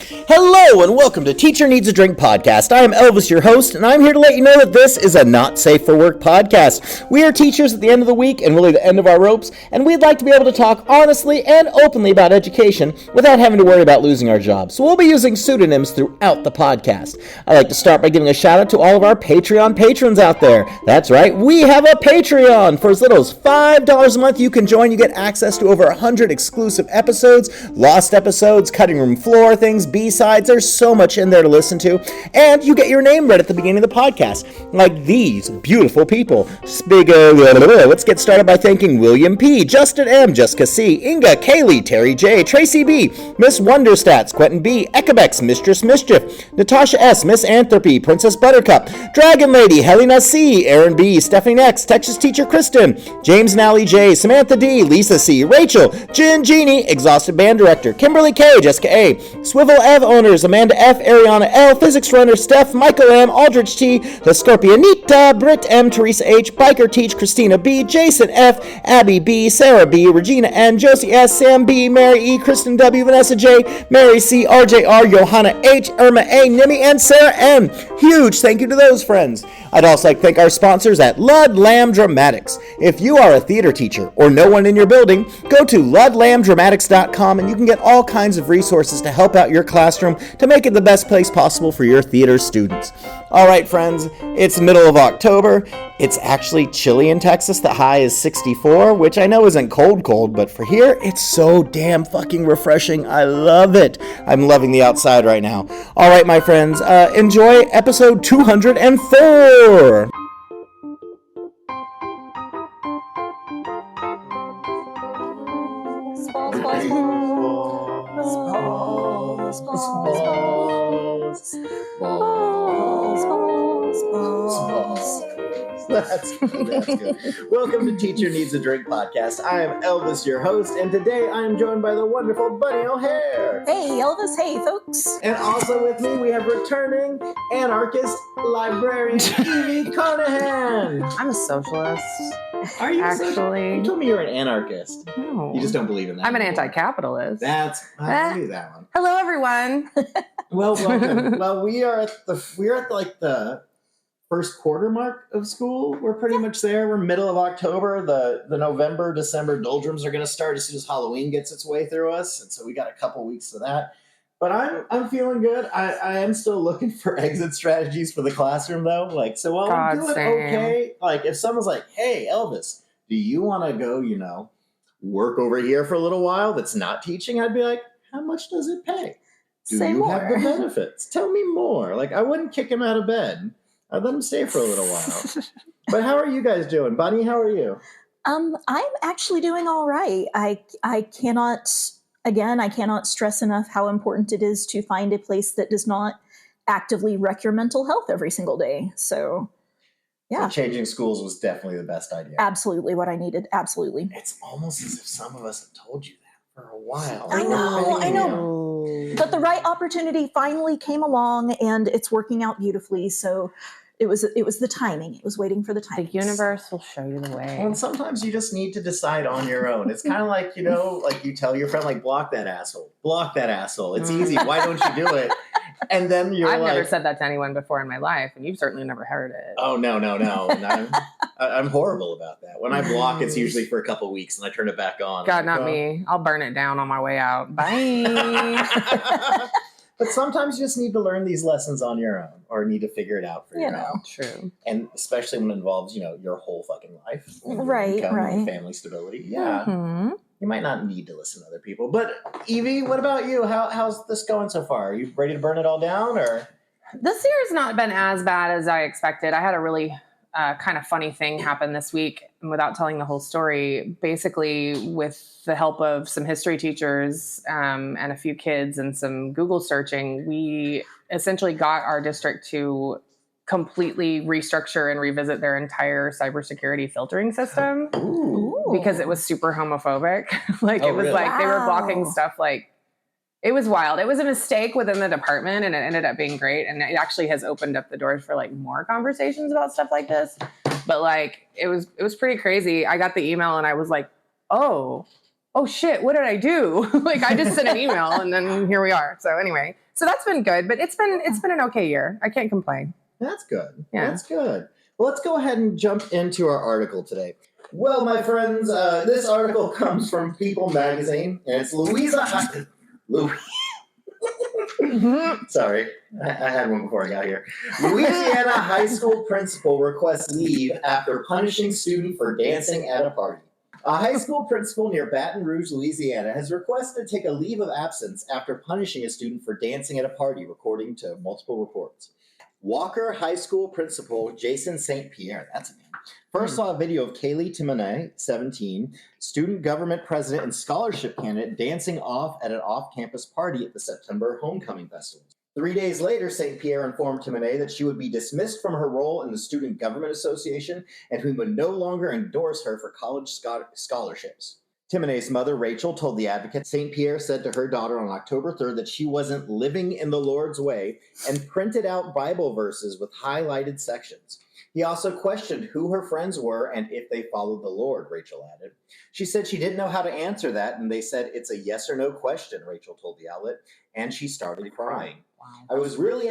Hello and welcome to Teacher Needs a Drink podcast. I am Elvis, your host, and I'm here to let you know that this is a not safe for work podcast. We are teachers at the end of the week and really the end of our ropes, and we'd like to be able to talk honestly and openly about education without having to worry about losing our jobs. So we'll be using pseudonyms throughout the podcast. I'd like to start by giving a shout out to all of our Patreon patrons out there. That's right, we have a Patreon. For as little as $5 a month you can join. You get access to over 100 exclusive episodes, lost episodes, cutting room floor things, B-sides. There's so much in there to listen to, and you get your name read at the beginning of the podcast, like these beautiful people. Let's get started by thanking William P., Justin M., Jessica C., Inga, Kaylee, Terry J., Tracy B., Miss Wonderstats, Quentin B., Ekebex, Mistress Mischief, Natasha S., Miss Anthropy, Princess Buttercup, Dragon Lady, Helena C., Aaron B., Stephanie X., Texas Teacher Kristen, James Nally J., Samantha D., Lisa C., Rachel, Jen Genie, Exhausted Band Director, Kimberly K., Jessica A., Swivel Ev owners, Amanda F., Ariana L., Physics Runner, Steph, Michael M., Aldrich T., The Scorpionita, Britt M., Teresa H., Biker Teach, Christina B., Jason F., Abby B., Sarah B., Regina N., Josie S., Sam B., Mary E., Kristen W., Vanessa J., Mary C., RJR, Johanna H., Irma A., Nimi, and Sarah M. Huge thank you to those friends. I'd also like to thank our sponsors at Lud Lamb Dramatics. If you are a theater teacher or no one in your building, go to ludlamdramatics.com and you can get all kinds of resources to help out your classroom to make it the best place possible for your theater students. All right, friends, it's the middle of October. It's actually chilly in Texas. The high is 64, which I know isn't cold, but for here, it's so damn fucking refreshing. I love it. I'm loving the outside right now. All right, my friends, enjoy episode 204. That's good. Welcome to Teacher Needs a Drink podcast. I am Elvis, your host, and today I am joined by the wonderful Bunny O'Hare. Hey, Elvis. Hey, folks. And also with me, we have returning anarchist librarian Evie Carnahan. I'm a socialist. Are you actually? You told me you're an anarchist. No. You just don't believe in that. I'm an anymore. Anti-capitalist. I knew that one. Hello, everyone. Well, welcome. Well, we are at the first quarter mark of school. We're pretty much there. We're middle of October. The November, December doldrums are going to start as soon as Halloween gets its way through us, and so we got a couple weeks of that. But I'm feeling good. I am still looking for exit strategies for the classroom, though. While I'm doing okay, if someone's like, "Hey, Elvis, do you want to go, work over here for a little while that's not teaching?" I'd be like, "How much does it pay? Do Say you more. have the benefits? Tell me more." I wouldn't kick him out of bed. I'd let him stay for a little while. But how are you guys doing? Bunny, how are you? I'm actually doing all right. I cannot stress enough how important it is to find a place that does not actively wreck your mental health every single day. So, yeah. Changing schools was definitely the best idea. Absolutely what I needed. Absolutely. It's almost as if some of us have told you that for a while. I know. But the right opportunity finally came along, and it's working out beautifully. So it was the timing. It was waiting for the timing. The universe will show you the way. Well, and sometimes you just need to decide on your own. It's kind of like, you tell your friend, block that asshole. Block that asshole. It's easy. Why don't you do it? And then I've never said that to anyone before in my life, and you've certainly never heard it. Oh, no. And I'm horrible about that. When I block, it's usually for a couple weeks, and I turn it back on. God, not me. I'll burn it down on my way out. Bye. But sometimes you just need to learn these lessons on your own, or need to figure it out for your own. True. And especially when it involves, your whole fucking life. Right. And family stability. Yeah. Mm-hmm. You might not need to listen to other people. But Evie, what about you? How's this going so far? Are you ready to burn it all down, or? This year's not been as bad as I expected. I had a really kind of funny thing happen this week, and without telling the whole story, basically with the help of some history teachers and a few kids and some Google searching, we essentially got our district to completely restructure and revisit their entire cybersecurity filtering system. Ooh. Because it was super homophobic. It was really? they were blocking stuff it was wild. It was a mistake within the department, and it ended up being great. And it actually has opened up the doors for more conversations about stuff like this. But it was pretty crazy. I got the email and I was like, oh, oh shit, what did I do? Like I just sent an email and then here we are. So anyway, so that's been good, but it's been an okay year. I can't complain. That's good. Yeah. That's good. Well, let's go ahead and jump into our article today. Well, my friends, this article comes from People magazine, and it's Sorry, I had one before I got here. Louisiana high school principal requests leave after punishing student for dancing at a party. A high school principal near Baton Rouge, Louisiana, has requested to take a leave of absence after punishing a student for dancing at a party, according to multiple reports. Walker High School principal Jason St. Pierre, that's a name, first saw a video of Kaylee Timonet, 17, student government president and scholarship candidate, dancing off at an off-campus party at the September homecoming festival. 3 days later, St. Pierre informed Timonet that she would be dismissed from her role in the Student Government Association and who would no longer endorse her for college scholarships. Timonet's mother, Rachel, told The Advocate St. Pierre said to her daughter on October 3rd that she wasn't living in the Lord's way and printed out Bible verses with highlighted sections. He also questioned who her friends were and if they followed the Lord, Rachel added. She said she didn't know how to answer that, and they said it's a yes or no question, Rachel told the outlet, and she started crying. I was really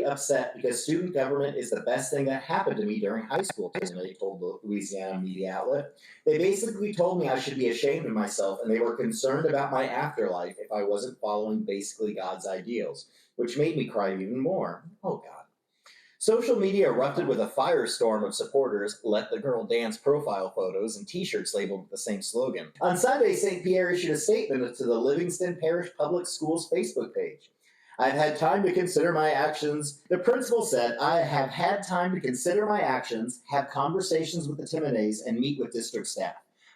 upset because student government is the best thing that happened to me during high school, Timonet told the Louisiana media outlet. They basically told me I should be ashamed of myself, and they were concerned about my afterlife if I wasn't following basically God's ideals, which made me cry even more. Oh, God. Social media erupted with a firestorm of supporters, Let the Girl Dance profile photos and t-shirts labeled with the same slogan. On Sunday, St. Pierre issued a statement to the Livingston Parish Public Schools Facebook page. I've had time to consider my actions. The principal said, I have had time to consider my actions, have conversations with the Timonets, and meet with district staff.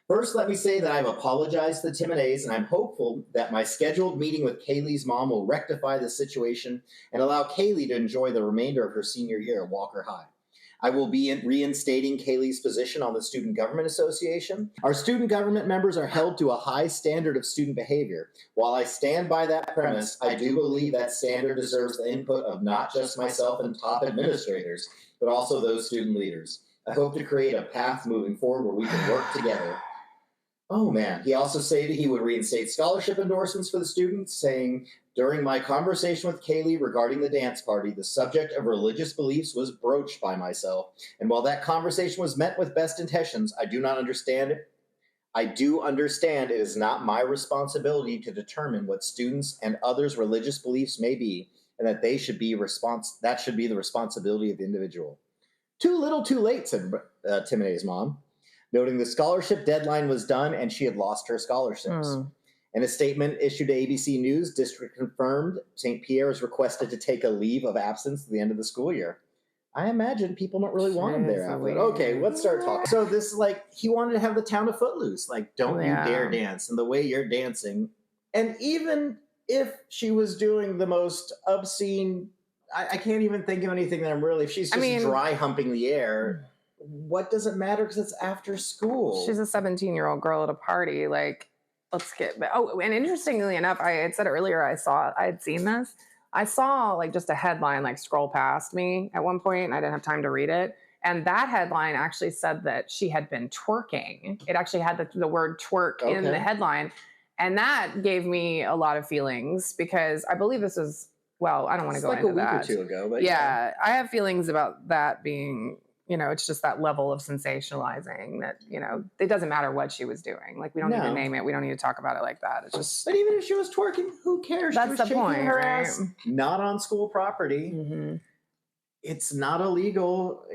First, let me say that I've apologized to the Timonets, and I'm hopeful that my scheduled meeting with Kaylee's mom will rectify the situation and allow Kaylee to enjoy the remainder of her senior year at Walker High. I will be reinstating Kaylee's position on the Student Government Association. Our student government members are held to a high standard of student behavior. While I stand by that premise, I do believe that standard deserves the input of not just myself and top administrators, but also those student leaders. I hope to create a path moving forward where we can work together. Oh, man. He also stated he would reinstate scholarship endorsements for the students, saying, during my conversation with Kaylee regarding the dance party, the subject of religious beliefs was broached by myself. And while that conversation was met with best intentions, I do understand it is not my responsibility to determine what students and others' religious beliefs may be, and that that should be the responsibility of the individual. Too little, too late, said Timonet's mom, noting the scholarship deadline was done and she had lost her scholarships. In a statement issued to ABC News, district confirmed St. Pierre is requested to take a leave of absence at the end of the school year. I imagine people don't really want him there. Okay, let's start talking. So this, he wanted to have the town of Footloose. Don't you dare dance. And the way you're dancing. And even if she was doing the most obscene, I can't even think of anything that if she's just dry humping the air, what does it matter because it's after school? She's a 17-year-old girl at a party. Let's get. Oh, and interestingly enough, I had said earlier I had seen this. I saw just a headline scroll past me at one point, and I didn't have time to read it. And that headline actually said that she had been twerking. It actually had the word twerk in the headline, and that gave me a lot of feelings because I believe this is. Well, I don't want to go into that. A week or two ago, but yeah, I have feelings about that being. It's just that level of sensationalizing that, it doesn't matter what she was doing. We don't need to name it. We don't need to talk about it like that. It's just. But even if she was twerking, who cares? That's she was the point, her right? ass, not on school property. Mm-hmm. It's not illegal.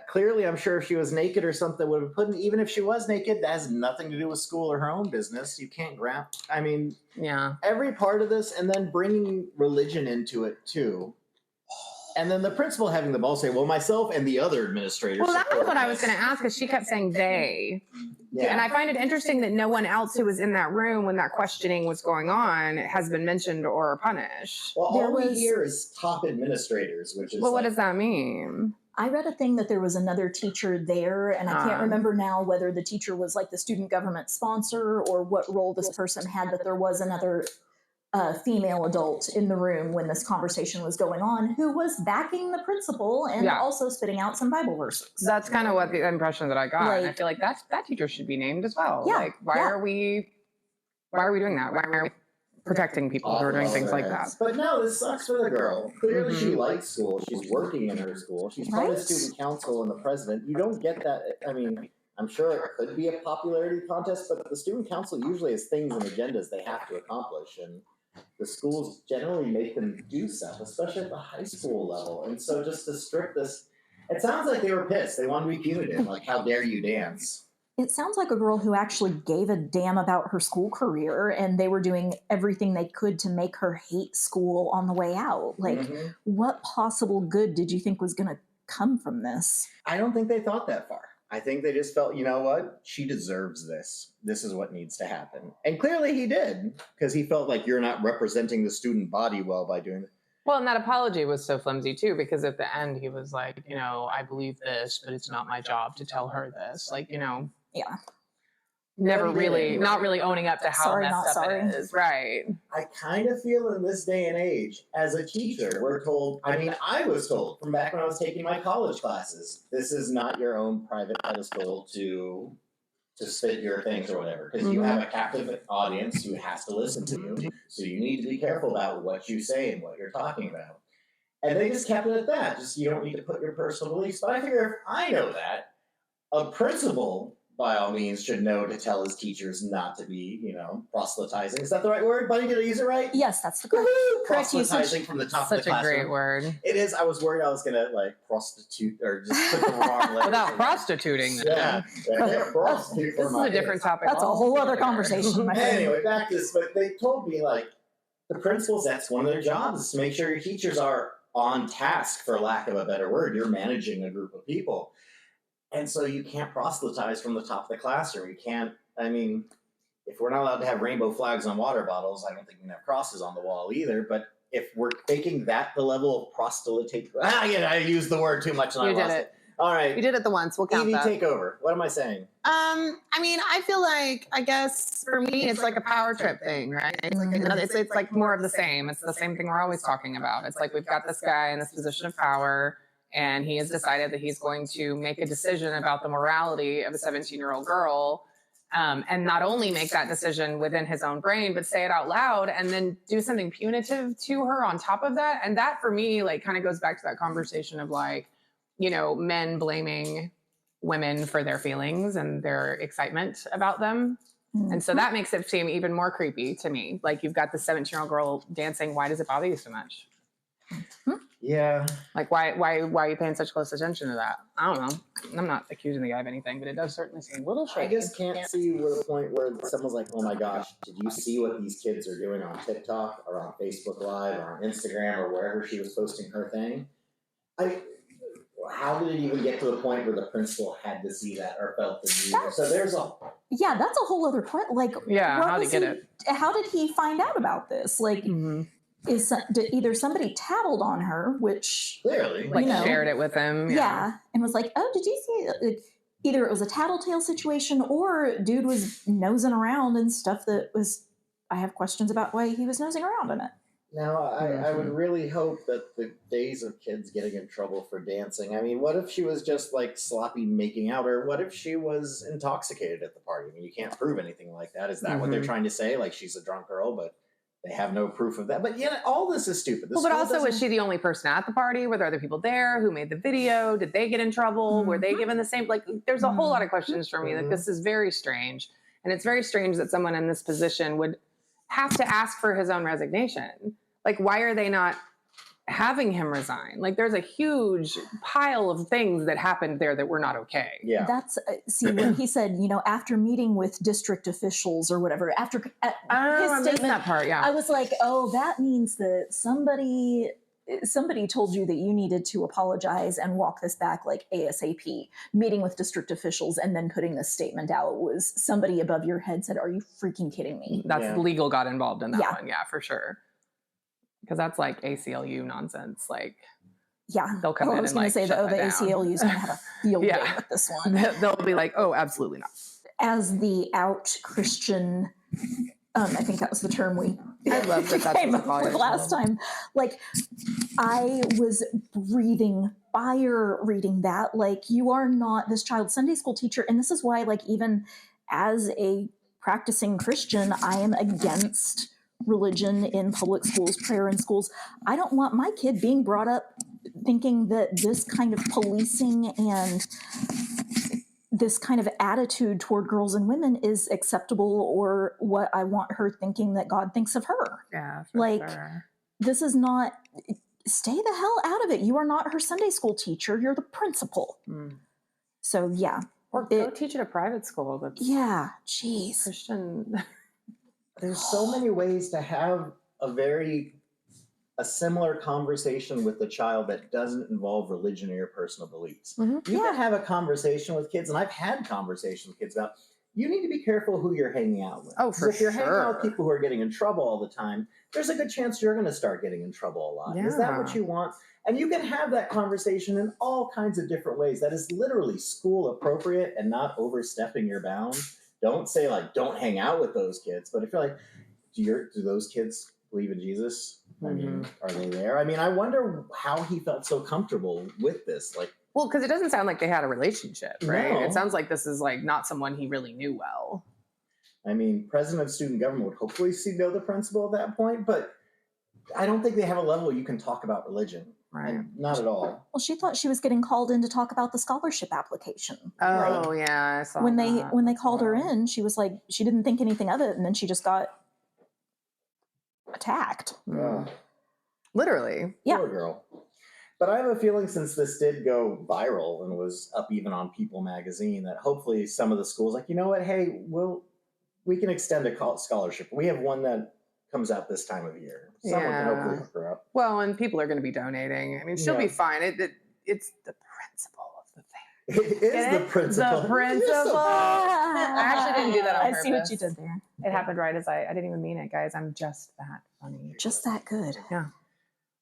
Clearly, I'm sure if she was naked or something would have put in, even if she was naked, that has nothing to do with school or her own business. You can't grab. Every part of this, and then bringing religion into it too. And then the principal having the ball say, well, myself and the other administrators. Well, that was what I was going to ask because she kept saying they. Yeah. And I find it interesting that no one else who was in that room when that questioning was going on has been mentioned or punished. Well, all we hear is top administrators, which is. Well, what does that mean? I read a thing that there was another teacher there, and I can't remember now whether the teacher was the student government sponsor or what role this person had, but there was another female adult in the room when this conversation was going on who was backing the principal and also spitting out some Bible verses. That's kind of what the impression that I got. And I feel that teacher should be named as well. Yeah, why are we Why are we doing that? Why are we protecting people who are doing things like that? But no, this sucks for the girl. Clearly she likes school. She's working in her school. She's part of the student council and the president. You don't get that. I mean, I'm sure it could be a popularity contest, but the student council usually has things and agendas they have to accomplish, and the schools generally make them do stuff, especially at the high school level. And so just to strip this, it sounds like they were pissed. They wanted to be punitive, like, how dare you dance? It sounds like a girl who actually gave a damn about her school career, and they were doing everything they could to make her hate school on the way out. Like, what possible good did you think was going to come from this? I don't think they thought that far. I think they just felt, you know what? She deserves this. This is what needs to happen. And clearly he did, because he felt like you're not representing the student body well by doing it. Well, and that apology was so flimsy, too, because at the end he was like, I believe this, but it's not my job to tell her this. Like, Yeah. not really owning up to how messed up it is. Right. I kind of feel in this day and age, as a teacher, we're told, I was told from back when I was taking my college classes, this is not your own private pedestal to spit your things or whatever, because you have a captive audience who has to listen to you, so you need to be careful about what you say and what you're talking about. And they just kept it at that. Just, you don't need to put your personal beliefs. But I figure if I know that, a principal, by all means, should know to tell his teachers not to be, proselytizing. Is that the right word, buddy? Did I use it right? Yes, that's the correct Proselytizing usage. from the top of the Such a classroom. great word. It is. I was worried I was going to, prostitute or just put the wrong letters. Without prostituting them. Yeah, prostitute. This is a different topic. That's a whole other conversation, my friend. Anyway, back to this. But they told me, the principals, that's one of their jobs, is to make sure your teachers are on task, for lack of a better word. You're managing a group of people. And so you can't proselytize from the top of the classroom. You can't, if we're not allowed to have rainbow flags on water bottles, I don't think we can have crosses on the wall either. But if we're taking that the level of proselytation, I used the word too much and I lost it. All right. You did it the once. We'll count Evie, that. take over. What am I saying? I feel like, I guess for me, it's like a power trip thing, right? It's like it's like more of the same. It's the same thing we're always talking about. It's like we've got this guy in this position of power, and he has decided that he's going to make a decision about the morality of a 17-year-old girl, and not only make that decision within his own brain, but say it out loud and then do something punitive to her on top of that. And that, for me, kind of goes back to that conversation of men blaming women for their feelings and their excitement about them. And so that makes it seem even more creepy to me. Like, you've got the 17-year-old girl dancing. Why does it bother you so much? Yeah. Like, why are you paying such close attention to that? I don't know. I'm not accusing the guy of anything, but it does certainly seem a little shady. I just can't see the point where someone's like, oh my gosh, did you see what these kids are doing on TikTok or on Facebook Live or on Instagram or wherever she was posting her thing? How did it even get to the point where the principal had to see that or felt the need? So there's a... Yeah, that's a whole other point. How to get it? How did he find out about this? Either somebody tattled on her, which clearly shared it with him. Yeah, and was like, oh, did you see it? Either it was a tattletale situation or dude was nosing around and stuff that was... I have questions about why he was nosing around in it. Now, I would really hope that the days of kids getting in trouble for dancing, what if she was just sloppy making out, or what if she was intoxicated at the party? You can't prove anything like that. Is that what they're trying to say? She's a drunk girl, but they have no proof of that. But all this is stupid. But also, was she the only person at the party? Were there other people there who made the video? Did they get in trouble? Were they given the same? There's a whole lot of questions for me. This is very strange. And it's very strange that someone in this position would have to ask for his own resignation. Why are they not having him resign? There's a huge pile of things that happened there that were not okay. Yeah. That's, when he said, after meeting with district officials or whatever, after his statement, that part, yeah. I was like, oh, that means that somebody told you that you needed to apologize and walk this back ASAP. Meeting with district officials and then putting this statement out was somebody above your head said, are you freaking kidding me? That's legal got involved in that one. Yeah, for sure. Because that's ACLU nonsense. They'll come in I was going to say that the ACLU is going to have a field day with this one. They'll be like, oh, absolutely not. As the out Christian, I think that was the term I love that came up with last time. I was breathing fire reading that. You are not this child's Sunday school teacher, and this is why, even as a practicing Christian, I am against religion in public schools, prayer in schools. I don't want my kid being brought up thinking that this kind of policing and this kind of attitude toward girls and women is acceptable, or what I want her thinking that God thinks of her. Yeah, sure. This is not, stay the hell out of it. You are not her Sunday school teacher. You're the principal. So yeah. Or go teach at a private school. That's geez. Christian. There's so many ways to have a similar conversation with the child that doesn't involve religion or your personal beliefs. You can have a conversation with kids, and I've had conversations with kids about, you need to be careful who you're hanging out with. Oh, for if you're sure. hanging out with people who are getting in trouble all the time, there's a good chance you're going to start getting in trouble a lot. Is that what you want? And you can have that conversation in all kinds of different ways. That is literally school appropriate and not overstepping your bounds. Don't say like, don't hang out with those kids. But if you're like, do those kids believe in Jesus? I mean, are they there? I mean, I wonder how he felt so comfortable with this. Like, well, because it doesn't sound like they had a relationship, right? No. It sounds like this is like not someone he really knew well. I mean, president of student government would hopefully know the principal at that point, but I don't think they have a level you can talk about religion. Right. Not at all. Well, she thought she was getting called in to talk about the scholarship application. Oh, yeah, I saw when that. they called her in, she was like, she didn't think anything of it, and then she just got attacked. Literally. Yeah. Poor girl. But I have a feeling, since this did go viral and was up even on People magazine, that hopefully some of the schools, like, you know what, hey, we can extend a scholarship. We have one that comes out this time of year. Someone can hopefully hook her up. Well, and people are going to be donating. I mean, she'll be fine. It's the principle of the thing. It is the principle. The principle. I actually didn't do that on purpose. I see what you did there. It happened right as I didn't even mean it, guys. I'm just that funny. Just that good. Yeah.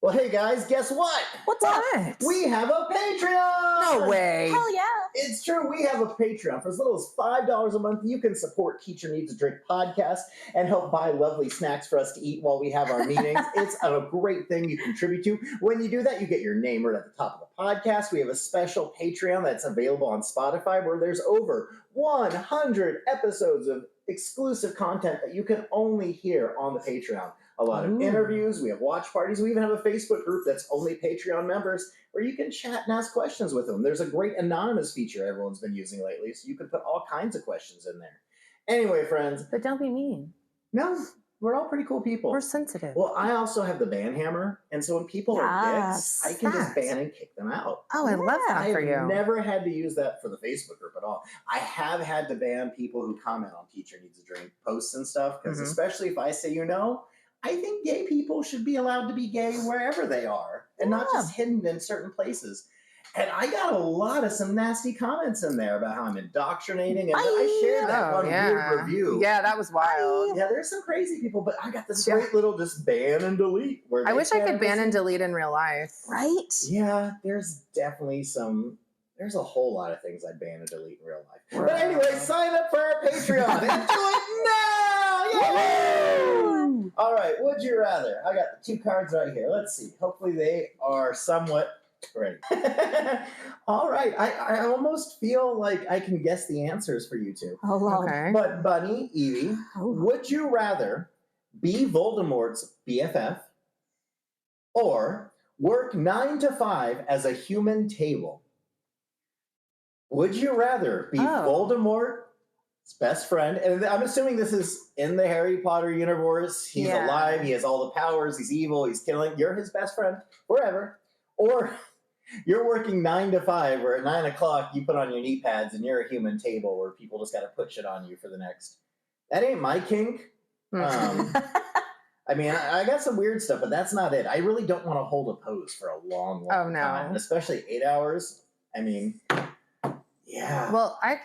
Well, hey guys, guess what? What's up? We have a Patreon! No way. Hell yeah. It's true. We have a Patreon. For as little as $5 a month, you can support Teacher Needs a Drink podcast and help buy lovely snacks for us to eat while we have our meetings. It's a great thing you contribute to. When you do that, you get your name right at the top of the podcast. We have a special Patreon that's available on Spotify, where there's over 100 episodes of exclusive content that you can only hear on the Patreon. A lot of interviews. We have watch parties. We even have a Facebook group that's only Patreon members, where you can chat and ask questions with them. There's a great anonymous feature everyone's been using lately, so you can put all kinds of questions in there. Anyway, friends. But don't be mean. No, we're all pretty cool people. We're sensitive. Well, I also have the ban hammer, and so when people are dicks, I can just ban and kick them out. Oh, I love that for you. I've never had to use that for the Facebook group at all. I have had to ban people who comment on Teacher Needs a Drink posts and stuff, because especially if I say, I think gay people should be allowed to be gay wherever they are, and not just hidden in certain places. And I got a lot of some nasty comments in there about how I'm indoctrinating, and I shared that one weird review. Yeah, that was wild. Yeah, there's some crazy people, but I got this great little just ban and delete. Where I wish I could ban and delete in real life. Right? Yeah, there's definitely there's a whole lot of things I'd ban and delete in real life. But anyway, sign up for our Patreon and do it now! Yay! All right, would you rather? I got the 2 cards right here. Let's see. Hopefully they are somewhat ready. All right. I almost feel like I can guess the answers for you two. Oh, Lord. Okay. But Bunny, Evie, would you rather be Voldemort's BFF or work 9 to 5 as a human table? Would you rather be Voldemort's best friend? And I'm assuming this is in the Harry Potter universe. He's alive. He has all the powers. He's evil. He's killing. You're his best friend forever. Or you're working 9 to 5, where at 9 o'clock you put on your knee pads and you're a human table where people just got to put shit on you for the next. That ain't my kink. I mean, I got some weird stuff, but that's not it. I really don't want to hold a pose for a long time. And especially 8 hours. I mean, yeah. Well, I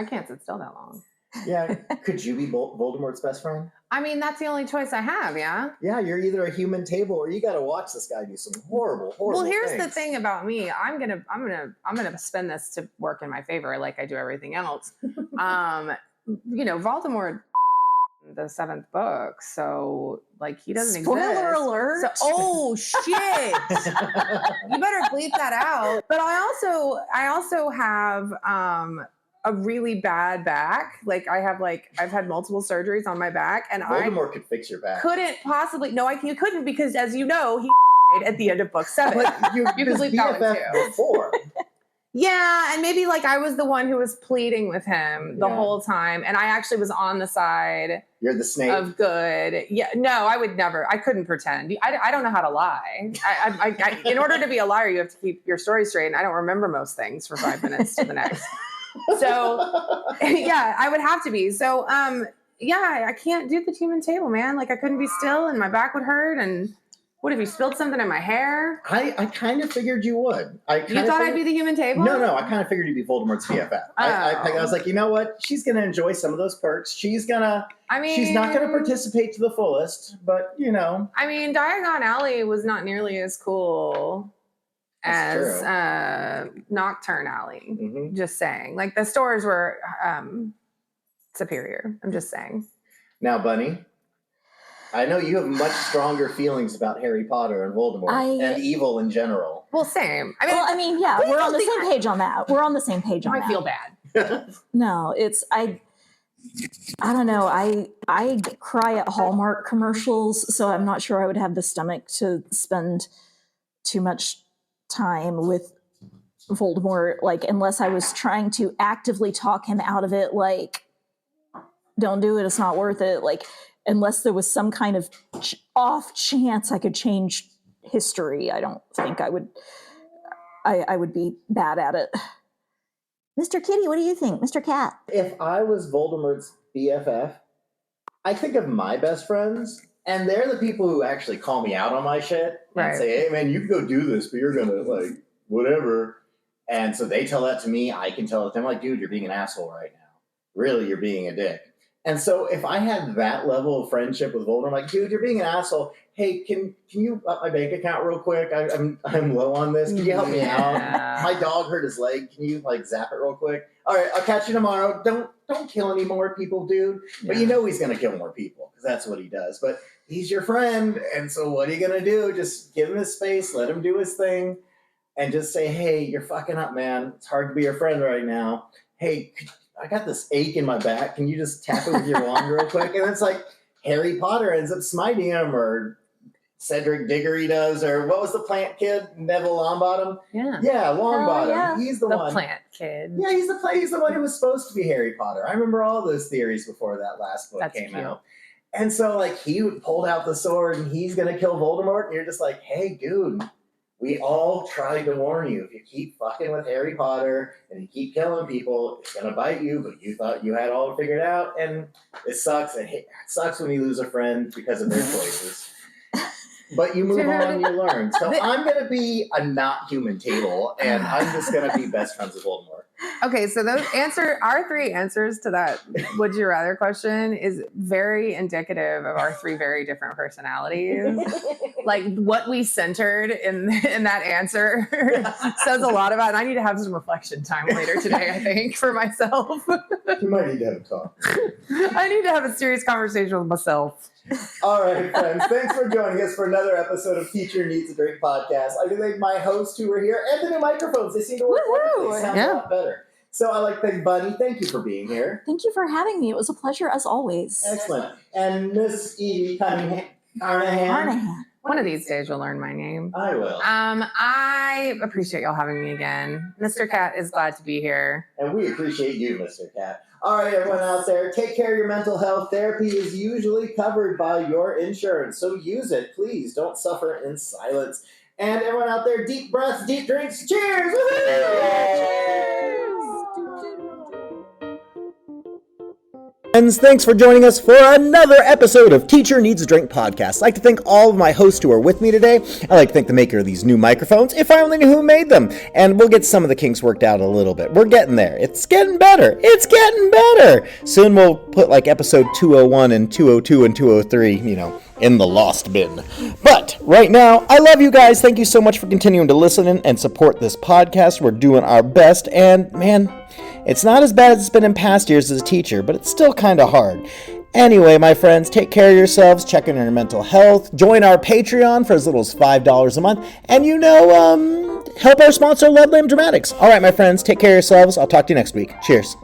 can't sit still that long. Yeah. Could you be Voldemort's best friend? I mean, that's the only choice I have, yeah? Yeah, you're either a human table or you got to watch this guy do some horrible Well, here's things. the thing about me. I'm gonna spin this to work in my favor, like I do everything else. Voldemort, the 7th book, so like he doesn't exist. Spoiler alert! So, shit! You better bleep that out. But I also have a really bad back. Like I've had multiple surgeries on my back, and Voldemort could fix your back. Couldn't possibly. No, you couldn't, because as you know, he died at the end of book 7. But you could leave that one too. Before. Yeah, and maybe like I was the one who was pleading with him the whole time, and I actually was on the side. You're the snake of good. Yeah, no, I would never. I couldn't pretend. I don't know how to lie. I in order to be a liar, you have to keep your story straight, and I don't remember most things for 5 minutes to the next. So, yeah, I would have to be. So, yeah, I can't do the human table, man. Like I couldn't be still, and my back would hurt, and. What, if you spilled something in my hair? I kind of figured you would. You thought I'd be the human table? No. I kind of figured you'd be Voldemort's BFF. I was like, you know what? She's going to enjoy some of those perks. She's not going to participate to the fullest, but, you know. I mean, Diagon Alley was not nearly as cool as Nocturne Alley. Mm-hmm. Just saying. Like, the stores were superior. I'm just saying. Now, Bunny, I know you have much stronger feelings about Harry Potter and Voldemort and evil in general. Well, same. Yeah, we're on the same page on that. We're on the same page on that. I feel bad. No, I don't know. I cry at Hallmark commercials, so I'm not sure I would have the stomach to spend too much time with Voldemort, like, unless I was trying to actively talk him out of it, like, don't do it, it's not worth it, like, unless there was some kind of off chance I could change history. I don't think I would be bad at it. Mr. Kitty, what do you think? Mr. Cat? If I was Voldemort's BFF, I think of my best friends, and they're the people who actually call me out on my shit and say, hey, man, you can go do this, but you're going to, like, whatever. And so they tell that to me. I can tell it to them, like, dude, you're being an asshole right now. Really, you're being a dick. And so if I had that level of friendship with Voldemort, I'm like, dude, you're being an asshole. Hey, can you up my bank account real quick? I'm low on this. Can you help me out? My dog hurt his leg. Can you like zap it real quick? All right, I'll catch you tomorrow. Don't kill any more people, dude. But you know he's gonna kill more people because that's what he does. But he's your friend, and so what are you gonna do? Just give him his space, let him do his thing, and just say, hey, you're fucking up, man. It's hard to be your friend right now. Hey, I got this ache in my back. Can you just tap it with your wand real quick? And it's like Harry Potter ends up smiting him, or Cedric Diggory does, or what was the plant kid? Neville Longbottom? Yeah, Longbottom. Yeah. He's the one. The plant kid. Yeah, he's the one who was supposed to be Harry Potter. I remember all those theories before that last book came out. And so, like, he pulled out the sword and he's going to kill Voldemort. And you're just like, hey, dude, we all tried to warn you. If you keep fucking with Harry Potter and you keep killing people, it's going to bite you, but you thought you had all figured out. And it sucks. It sucks when you lose a friend because of their choices. But you move on, you learn. So I'm going to be a not human table, and I'm just going to be best friends with Voldemort. Okay, so our 3 answers to that would you rather question is very indicative of our 3 very different personalities. Like what we centered in that answer says a lot about it. I need to have some reflection time later today, I think, for myself. You might need to have a talk. I need to have a serious conversation with myself. All right, friends. Thanks for joining us for another episode of Teacher Needs a Drink podcast. I do thank my hosts who were here and the new microphones. They seem to work perfectly. They sound a lot better. So I like to thank Bunny. Thank you for being here. Thank you for having me. It was a pleasure as always. Excellent. And Miss Evie Carnahan. One of these days you'll learn my name. I will. I appreciate y'all having me again. Mr. Cat is glad to be here. And we appreciate you, Mr. Cat. All right, everyone out there, take care of your mental health. Therapy is usually covered by your insurance, so use it. Please don't suffer in silence. And everyone out there, deep breaths, deep drinks. Cheers! Friends, thanks for joining us for another episode of Teacher Needs a Drink podcast. I'd like to thank all of my hosts who are with me today. I'd like to thank the maker of these new microphones, if I only knew who made them. And we'll get some of the kinks worked out a little bit. We're getting there. It's getting better. It's getting better. Soon we'll put like episode 201 and 202 and 203, in the lost bin. But right now, I love you guys. Thank you so much for continuing to listen and support this podcast. We're doing our best. And man, it's not as bad as it's been in past years as a teacher, but it's still kind of hard. Anyway, my friends, take care of yourselves, check in on your mental health, join our Patreon for as little as $5 a month, and help our sponsor, Love Lamb Dramatics. All right, my friends, take care of yourselves. I'll talk to you next week. Cheers.